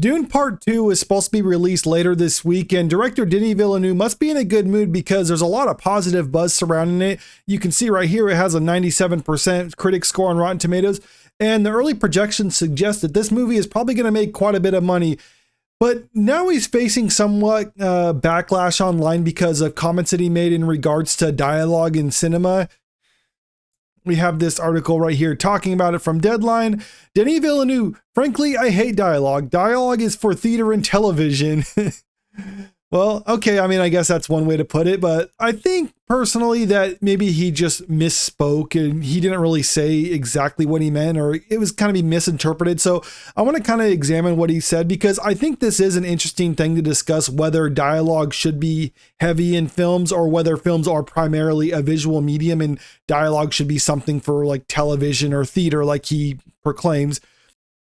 Dune Part 2 is supposed to be released later this week, and director Denis Villeneuve must be in a good mood because there's a lot of positive buzz surrounding it. You can see right here it has a 97% critic score on Rotten Tomatoes, and the early projections suggest that this movie is probably going to make quite a bit of money. But now he's facing somewhat backlash online because of comments that he made in regards to dialogue in cinema. We have this article right here talking about it from Deadline. Denis Villeneuve, frankly, I hate dialogue. Dialogue is for theater and television. Well, okay, I mean, I guess that's one way to put it, but I think personally that maybe he just misspoke and he didn't really say exactly what he meant, or it was kind of be misinterpreted. So I want to kind of examine what he said, because I think this is an interesting thing to discuss, whether dialogue should be heavy in films or whether films are primarily a visual medium and dialogue should be something for like television or theater, like he proclaims.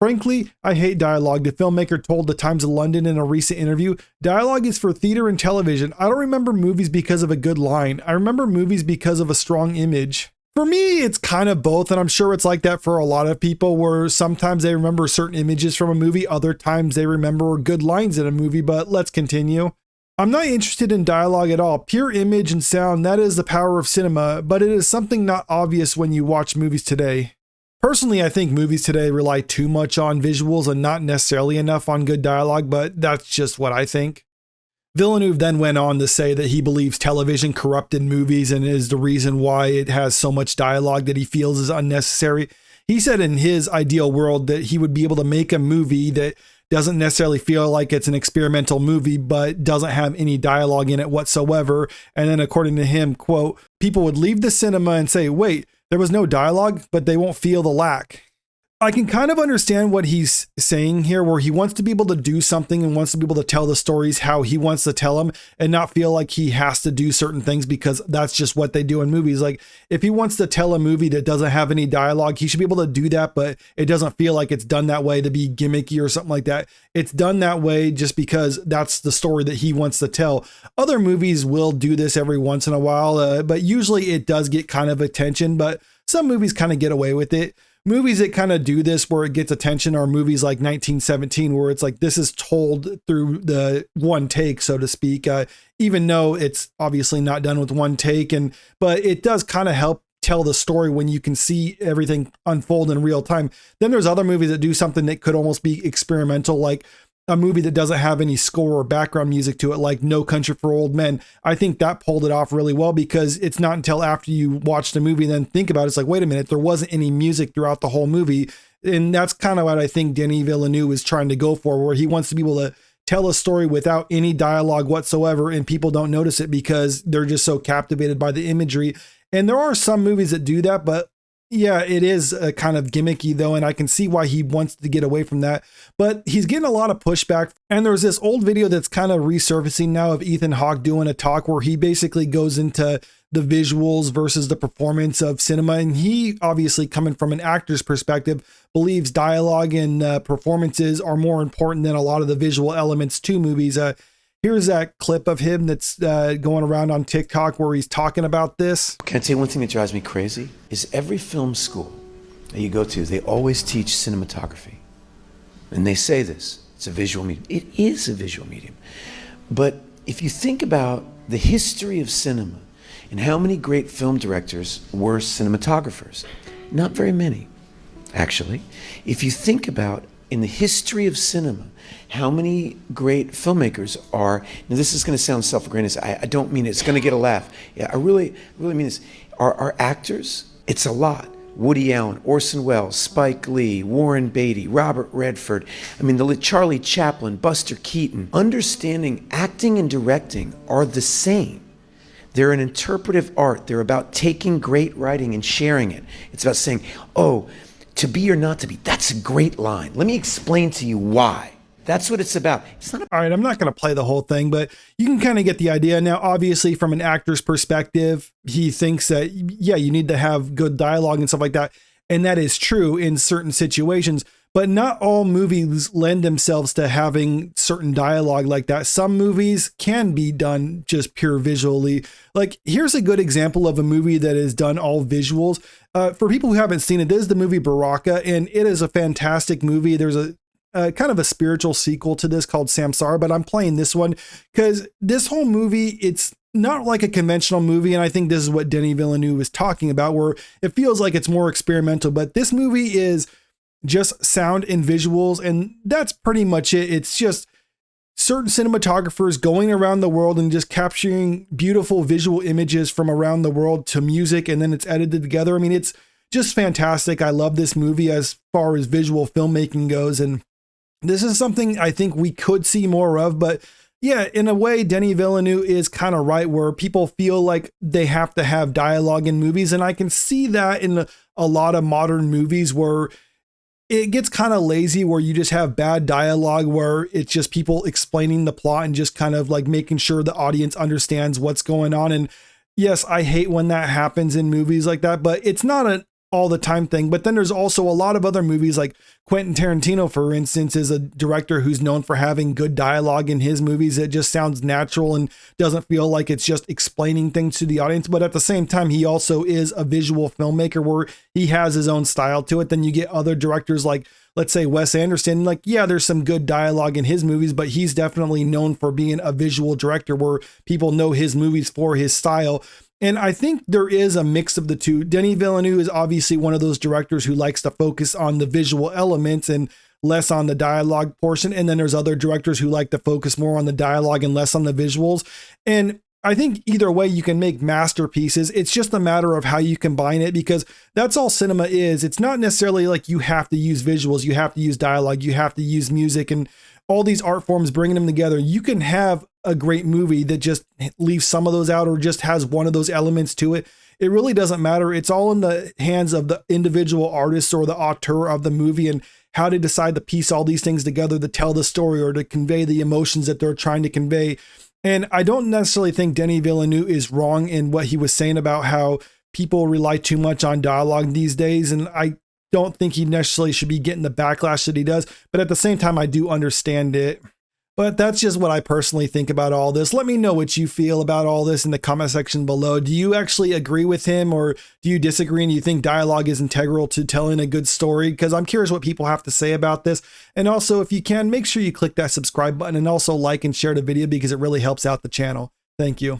Frankly, I hate dialogue, the filmmaker told the Times of London in a recent interview. Dialogue is for theater and television. I don't remember movies because of a good line. I remember movies because of a strong image. For me, it's kind of both, and I'm sure it's like that for a lot of people, where sometimes they remember certain images from a movie, other times they remember good lines in a movie, but let's continue. I'm not interested in dialogue at all. Pure image and sound, that is the power of cinema, but it is something not obvious when you watch movies today. Personally, I think movies today rely too much on visuals and not necessarily enough on good dialogue, but that's just what I think. Villeneuve then went on to say that he believes television corrupted movies and is the reason why it has so much dialogue that he feels is unnecessary. He said in his ideal world that he would be able to make a movie that doesn't necessarily feel like it's an experimental movie, but doesn't have any dialogue in it whatsoever. And then according to him, quote, people would leave the cinema and say, wait, there was no dialogue, but they won't feel the lack. I can kind of understand what he's saying here, where he wants to be able to do something and wants to be able to tell the stories how he wants to tell them and not feel like he has to do certain things because that's just what they do in movies. Like if he wants to tell a movie that doesn't have any dialogue, he should be able to do that, but it doesn't feel like it's done that way to be gimmicky or something like that. It's done that way just because that's the story that he wants to tell. Other movies will do this every once in a while, but usually it does get kind of attention, but some movies kind of get away with it. Movies that kind of do this where it gets attention are movies like 1917, where it's like this is told through the one take, so to speak, even though it's obviously not done with one take. But it does kind of help tell the story when you can see everything unfold in real time. Then there's other movies that do something that could almost be experimental, like a movie that doesn't have any score or background music to it, like No Country for Old Men. I think that pulled it off really well because it's not until after you watch the movie and then think about it, it's like, wait a minute, there wasn't any music throughout the whole movie. And that's kind of what I think Denis Villeneuve is trying to go for, where he wants to be able to tell a story without any dialogue whatsoever, and people don't notice it because they're just so captivated by the imagery. And there are some movies that do that, but yeah, it is kind of gimmicky though, and I can see why he wants to get away from that. But he's getting a lot of pushback. And there's this old video that's kind of resurfacing now of Ethan Hawke doing a talk where he basically goes into the visuals versus the performance of cinema. And he, obviously coming from an actor's perspective, believes dialogue and performances are more important than a lot of the visual elements to movies. Here's that clip of him that's going around on TikTok where he's talking about this. Can I tell you one thing that drives me crazy? Is every film school that you go to, they always teach cinematography. And they say this, it's a visual medium. It is a visual medium. But if you think about the history of cinema and how many great film directors were cinematographers, not very many, actually. If you think about in the history of cinema, how many great filmmakers are, now this is going to sound self-aggrandizing, I don't mean it, it's going to get a laugh. Yeah, I really mean this. Are actors? It's a lot. Woody Allen, Orson Welles, Spike Lee, Warren Beatty, Robert Redford, Charlie Chaplin, Buster Keaton. Understanding acting and directing are the same. They're an interpretive art. They're about taking great writing and sharing it. It's about saying, oh, to be or not to be, that's a great line. Let me explain to you why. That's what it's about. It's not. All right, I'm not going to play the whole thing, but you can kind of get the idea. Now, obviously, from an actor's perspective, he thinks that, yeah, you need to have good dialogue and stuff like that. And that is true in certain situations, but not all movies lend themselves to having certain dialogue like that. Some movies can be done just pure visually. Like, here's a good example of a movie that is done all visuals. For people who haven't seen it, this is the movie Baraka, and it is a fantastic movie. There's a kind of a spiritual sequel to this called Samsara, but I'm playing this one because this whole movie, it's not like a conventional movie. And I think this is what Denis Villeneuve was talking about, where it feels like it's more experimental, but this movie is just sound and visuals. And that's pretty much it. It's just certain cinematographers going around the world and just capturing beautiful visual images from around the world to music. And then it's edited together. I mean, it's just fantastic. I love this movie as far as visual filmmaking goes. And this is something I think we could see more of, but yeah, in a way, Denis Villeneuve is kind of right, where people feel like they have to have dialogue in movies. And I can see that in a lot of modern movies where it gets kind of lazy, where you just have bad dialogue, where it's just people explaining the plot and just kind of like making sure the audience understands what's going on. And yes, I hate when that happens in movies like that, but it's not an all the time thing. But then there's also a lot of other movies, like Quentin Tarantino, for instance, is a director who's known for having good dialogue in his movies. It just sounds natural and doesn't feel like it's just explaining things to the audience. But at the same time, he also is a visual filmmaker where he has his own style to it. Then you get other directors like, let's say, Wes Anderson. Like, yeah, there's some good dialogue in his movies, but he's definitely known for being a visual director where people know his movies for his style. And I think there is a mix of the two. Denis Villeneuve is obviously one of those directors who likes to focus on the visual elements and less on the dialogue portion. And then there's other directors who like to focus more on the dialogue and less on the visuals. And I think either way you can make masterpieces. It's just a matter of how you combine it, because that's all cinema is. It's not necessarily like you have to use visuals, you have to use dialogue, you have to use music and all these art forms, bringing them together. You can have a great movie that just leaves some of those out or just has one of those elements to it. It really doesn't matter. It's all in the hands of the individual artist or the auteur of the movie and how they decide to piece all these things together to tell the story or to convey the emotions that they're trying to convey. And I don't necessarily think Denis Villeneuve is wrong in what he was saying about how people rely too much on dialogue these days. And I don't think he necessarily should be getting the backlash that he does. But at the same time, I do understand it. But that's just what I personally think about all this. Let me know what you feel about all this in the comment section below. Do you actually agree with him, or do you disagree and you think dialogue is integral to telling a good story? Because I'm curious what people have to say about this. And also, if you can, make sure you click that subscribe button and also like and share the video, because it really helps out the channel. Thank you.